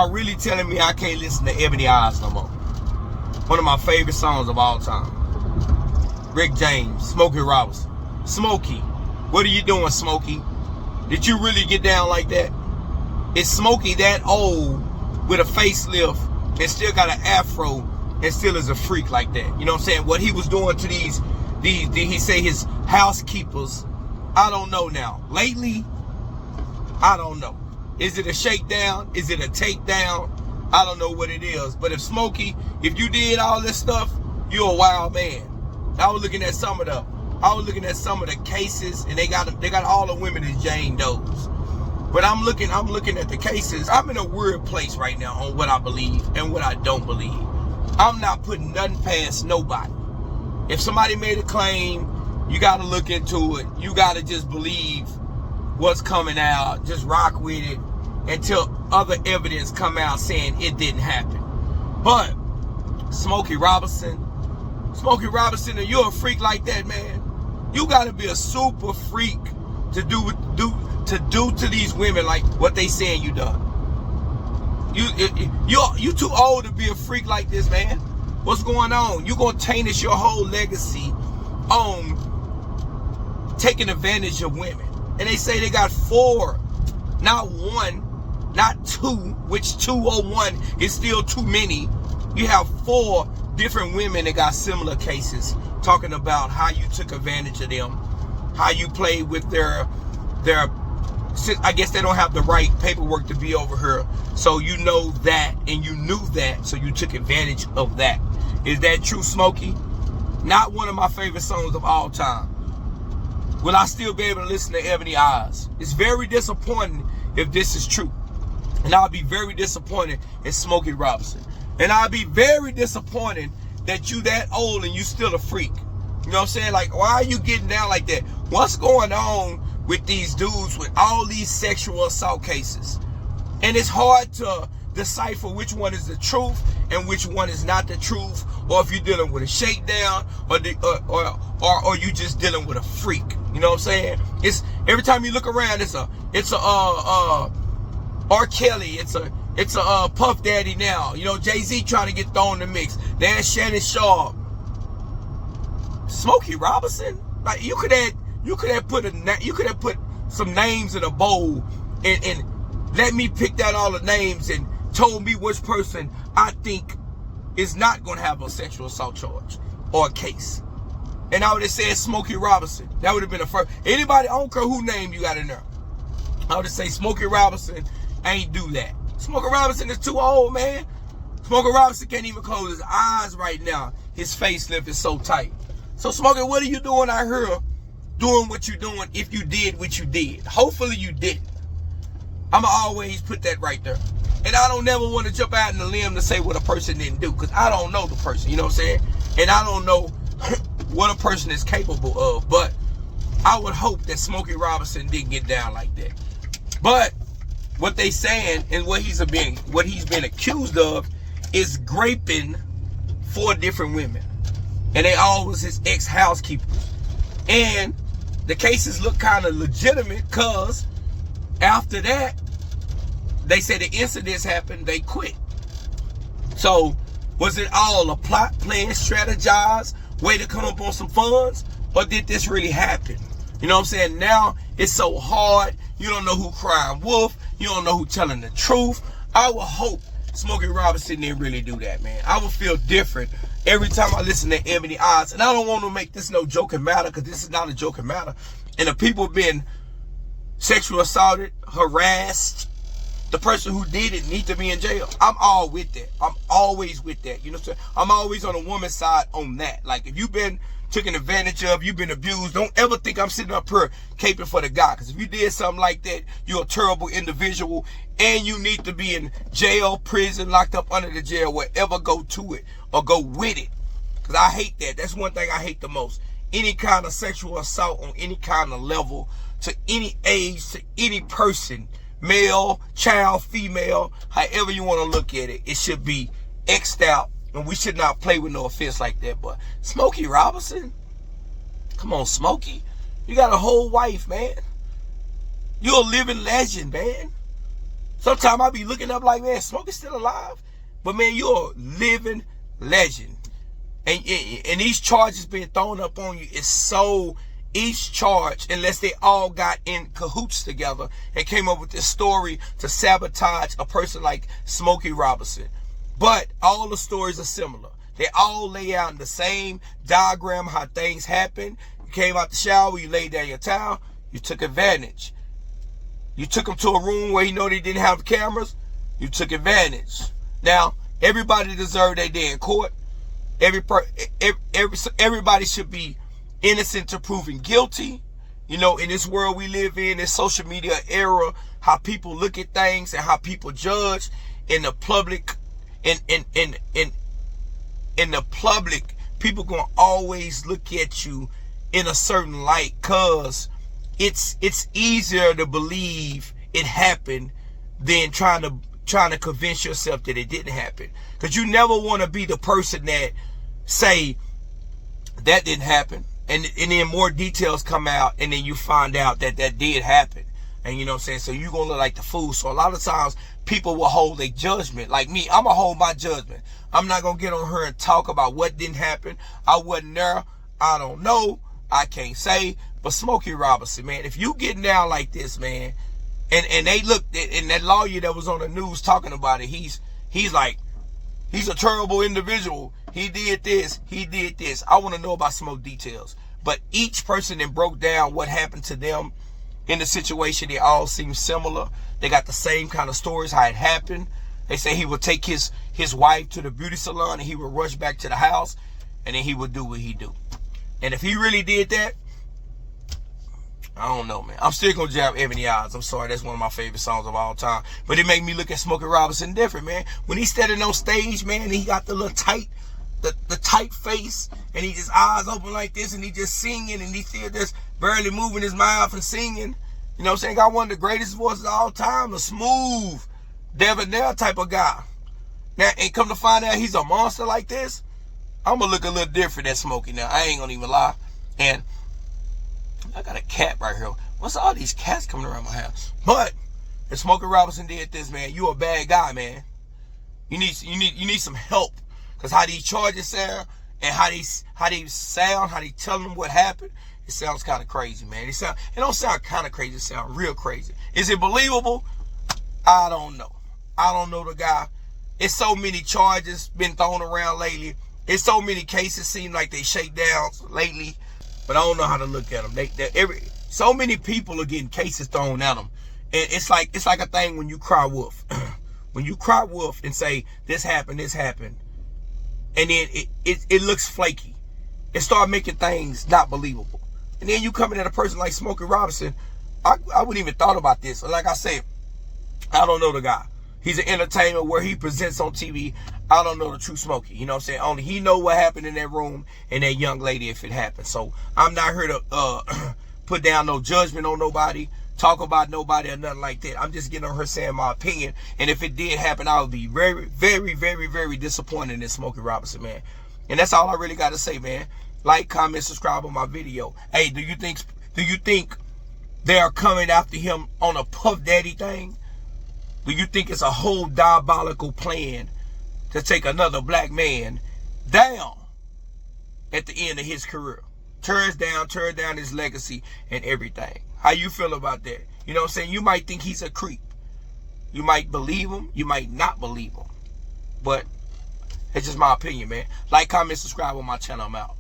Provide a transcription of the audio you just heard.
y'all really telling me I can't listen to Ebony Eyes no more? One of my favorite songs of all time. Rick James, Smokey Robinson. Smokey, what are you doing, Smokey? Did you really get down like that? Is Smokey that old with a facelift and still got an afro and still is a freak like that? You know what I'm saying? What he was doing to these did he say his housekeepers? I don't know now. Lately, I don't know. Is it a shakedown? Is it a takedown? I don't know what it is. But if Smokey, if you did all this stuff, you're a wild man. I was looking at some of the cases, and they got all the women as Jane Does. But I'm looking at the cases. I'm in a weird place right now on what I believe and what I don't believe. I'm not putting nothing past nobody. If somebody made a claim, you got to look into it. You got to just believe what's coming out. Just rock with it until other evidence come out saying it didn't happen. But Smokey Robinson, are you a freak like that, man? You got to be a super freak to do to these women like what they saying you done. You too old to be a freak like this, man. What's going on? You gonna taint your whole legacy on taking advantage of women. And they say they got 4, not 1, not 2, which 2 or 1 is still too many. You have 4 different women that got similar cases talking about how you took advantage of them, how you played with their I guess they don't have the right paperwork to be over here. So you know that, and you knew that, so you took advantage of that. Is that true, Smokey? Not one of my favorite songs of all time. Will I still be able to listen to Ebony Eyes? It's very disappointing if this is true. And I'll be very disappointed in Smokey Robinson. And I'll be very disappointed that you that old and you still a freak. You know what I'm saying? Like, why are you getting down like that? What's going on with these dudes with all these sexual assault cases? And it's hard to decipher which one is the truth and which one is not the truth, or if you're dealing with a shakedown, or you just dealing with a freak. You know what I'm saying? It's every time you look around, it's a R. Kelly, it's a Puff Daddy now. You know, Jay-Z trying to get thrown in the mix. There's Shannon Sharp. Smokey Robinson? Like you could have put some names in a bowl and let me pick out all the names and told me which person I think is not going to have a sexual assault charge or a case. And I would have said Smokey Robinson. That would have been the first. Anybody, I don't care who name you got in there. I would have said Smokey Robinson ain't do that. Smokey Robinson is too old, man. Smokey Robinson can't even close his eyes right now. His facelift is so tight. So Smokey, what are you doing out here doing what you're doing if you did what you did? Hopefully you didn't. I'ma always put that right there. And I don't never want to jump out in the limb to say what a person didn't do, because I don't know the person, you know what I'm saying? And I don't know what a person is capable of. But I would hope that Smokey Robinson didn't get down like that. But what they saying and what he's been accused of is raping 4 different women. And they all was his ex-housekeepers. And the cases look kind of legitimate because after that, they said the incidents happened, they quit. So was it all a plot, plan, strategize, way to come up on some funds? Or did this really happen? You know what I'm saying? Now it's so hard. You don't know who crying wolf. You don't know who telling the truth. I would hope Smokey Robinson didn't really do that, man. I would feel different every time I listen to Ebony Eyes. And I don't want to make this no joking matter, because this is not a joking matter. And the people being sexually assaulted, harassed, the person who did it need to be in jail. I'm all with that. I'm always with that. You know what I'm saying? I'm always on the woman's side on that. Like, if you've been taken advantage of, you've been abused, don't ever think I'm sitting up here caping for the guy. Because if you did something like that, you're a terrible individual, and you need to be in jail, prison, locked up under the jail, wherever, go to it or go with it. Because I hate that. That's one thing I hate the most. Any kind of sexual assault on any kind of level, to any age, to any person, male, child, female, however you want to look at it, it should be X'd out. And we should not play with no offense like that. But Smokey Robinson? Come on, Smokey. You got a whole wife, man. You're a living legend, man. Sometimes I be looking up like, man, Smokey's still alive? But man, you're a living legend. And these charges being thrown up on you is so, each charge, unless they all got in cahoots together and came up with this story to sabotage a person like Smokey Robinson. But all the stories are similar. They all lay out in the same diagram how things happen. You came out the shower, you laid down your towel, you took advantage. You took him to a room where you know they didn't have cameras, you took advantage. Now, everybody deserved their day in court. Everybody should be innocent to proven guilty. You know, in this world we live in, this social media era, how people look at things and how people judge in the public, in the public, people gonna always look at you in a certain light, cause it's easier to believe it happened than trying to convince yourself that it didn't happen. Because you never want to be the person that say that didn't happen, and then more details come out, and then you find out that did happen. And you know what I'm saying? So you're gonna look like the fool. So a lot of times people will hold a judgment. Like me, I'm gonna hold my judgment. I'm not gonna get on her and talk about what didn't happen. I wasn't there. I don't know. I can't say. But Smokey Robinson, man, if you getting down like this, man, and they looked at, and that lawyer that was on the news talking about it, he's like, he's a terrible individual. He did this. He did this. I want to know about some more details. But each person that broke down what happened to them in the situation, they all seem similar. They got the same kind of stories, how it happened. They say he would take his wife to the beauty salon and he would rush back to the house and then he would do what he do. And if he really did that, I don't know, man. I'm still gonna jab Ebony Eyes. I'm sorry, that's one of my favorite songs of all time. But it made me look at Smokey Robinson different, man. When he's standing on stage, man, he got the little tight, the tight face, and he just eyes open like this, and he just singing, and he still just barely moving his mouth and singing. You know what I'm saying? Got one of the greatest voices of all time, a smooth, debonair type of guy. Now, and come to find out he's a monster like this, I'm gonna look a little different than Smokey now. I ain't gonna even lie. And I got a cat right here. What's all these cats coming around my house? But if Smokey Robinson did this, man, you a bad guy, man. You need some help. Cause how these charges sound and how they sound, how they tell them what happened, it sounds kind of crazy, man. It don't sound kind of crazy. It sounds real crazy. Is it believable? I don't know. I don't know the guy. It's so many charges been thrown around lately. It's so many cases seem like they shake down lately. But I don't know how to look at them. So many people are getting cases thrown at them, and it's like a thing when you cry wolf. When you cry wolf and say this happened, and then it looks flaky. It start making things not believable. And then you coming at a person like Smokey Robinson, I wouldn't even thought about this. Like I said, I don't know the guy. He's an entertainer where he presents on TV. I don't know the true Smokey. You know what I'm saying? Only he know what happened in that room and that young lady if it happened. So I'm not here to put down no judgment on nobody, talk about nobody or nothing like that. I'm just getting on her saying my opinion. And if it did happen, I would be very, very, very, very disappointed in Smokey Robinson, man. And that's all I really got to say, man. Like, comment, subscribe on my video. Hey, do you think they are coming after him on a Puff Daddy thing? Do you think it's a whole diabolical plan to take another black man down at the end of his career? Tear down his legacy and everything. How you feel about that? You know what I'm saying? You might think he's a creep. You might believe him. You might not believe him. But it's just my opinion, man. Like, comment, subscribe on my channel. I'm out.